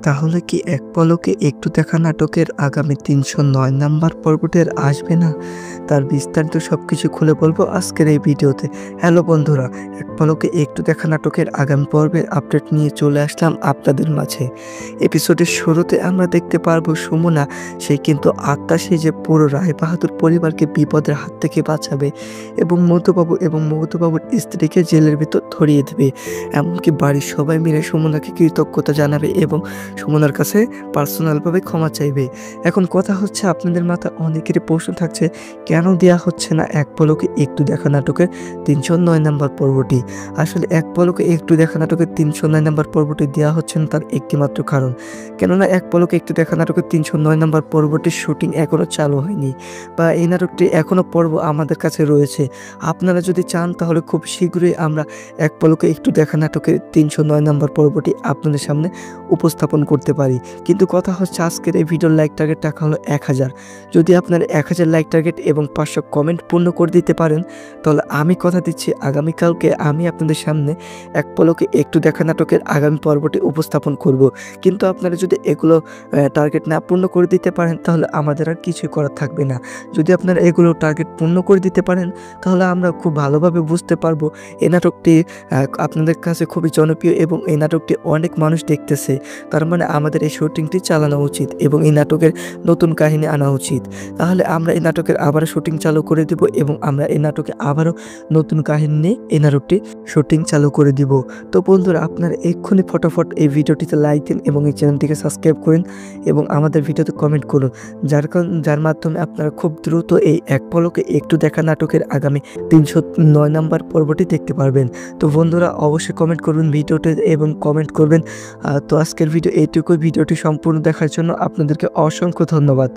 তাহলে কি এক পলকে একটু দেখা নাটকের আগামী ৩০৯ নাম্বার পর্বটির আসবে না? তার বিস্তারিত সবকিছু খুলে বলবো আজকের এই ভিডিওতে। হ্যালো বন্ধুরা, এক পলকে একটু দেখা নাটকের আগামী পর্বের আপডেট নিয়ে চলে আসলাম আপনাদের মাঝে। এপিসোডের শুরুতে আমরা দেখতে পারবো সুমনা সে কিন্তু আত্মা সেজে পুরো রায়বাহাদুর পরিবারকে বিপদের হাত থেকে বাঁচাবে এবং মধুবাবুর স্ত্রীকে জেলের ভিতর ধরিয়ে দেবে। এমনকি বাড়ির সবাই মিলে সুমনাকে কৃতজ্ঞতা জানাবে এবং সুমনার কাছে পার্সোনালভাবে ক্ষমা চাইবে। এখন কথা হচ্ছে, আপনাদের মাথায় অনেকেরই প্রশ্ন থাকছে, কেন দেয়া হচ্ছে না এক পলকে একটু দেখা নাটকের ৩০৯ নাম্বার পর্বটি? আসলে এক পলকে একটু দেখা নাটকের ৩০৯ নাম্বার পর্বটি দেওয়া হচ্ছে না তার একটিমাত্র কারণ, কেননা এক পলকে একটু দেখা নাটকের ৩০৯ নাম্বার পর্বটির শুটিং এখনও চালু হয়নি বা এই নাটকটি এখনও পর্ব আমাদের কাছে রয়েছে। আপনারা যদি চান তাহলে খুব শীঘ্রই আমরা এক পলকে একটু দেখা নাটকের ৩০৯ নাম্বার পর্বটি আপনাদের সামনে উপস্থাপন করতে পারি। কিন্তু কথা হচ্ছে, আজকের এই ভিডিওর লাইক টার্গেট রাখা হলো ১০০০। যদি আপনার ১০০০ লাইক টার্গেট এবং ৫০০ কমেন্ট পূর্ণ করে দিতে পারেন, তাহলে আমি কথা দিচ্ছি আগামীকালকে আমি আপনাদের সামনে এক পলকে একটু দেখা নাটকের আগামী পর্বটি উপস্থাপন করব। কিন্তু আপনারা যদি এগুলো টার্গেট না পূর্ণ করে দিতে পারেন, তাহলে আমাদের আর কিছুই করার থাকবে না। যদি আপনারা এগুলো টার্গেট পূর্ণ করে দিতে পারেন, তাহলে আমরা খুব ভালোভাবে বুঝতে পারবো এই নাটকটি আপনাদের কাছে খুবই জনপ্রিয় এবং এই নাটকটি অনেক মানুষ দেখতেছে। তার মানে আমাদের এই শুটিংটি চালানো উচিত এবং এই নাটকের নতুন কাহিনী আনা উচিত। তাহলে আমরা এই নাটকের আবারও শুটিং চালু করে দিব এবং আমরা এই নাটকে আবারও নতুন কাহিনী নিয়ে এই নাটকটি শুটিং চালু করে দিব। তো বন্ধুরা, আপনারা এক্ষুনি ফটাফট এই ভিডিওটিতে লাইক দিন এবং এই চ্যানেলটিকে সাবস্ক্রাইব করুন এবং আমাদের ভিডিওতে কমেন্ট করুন, যার মাধ্যমে আপনারা খুব দ্রুত এই এক পলকে একটু দেখা নাটকের আগামী ৩০৯ নাম্বার পর্বটি দেখতে পারবেন। তো বন্ধুরা, অবশ্যই কমেন্ট করবেন ভিডিওতে এবং কমেন্ট করবেন। তো আজকের ভিডিও এইটুকুই। ভিডিওটি সম্পূর্ণ দেখার জন্য আপনাদেরকে অসংখ্য ধন্যবাদ।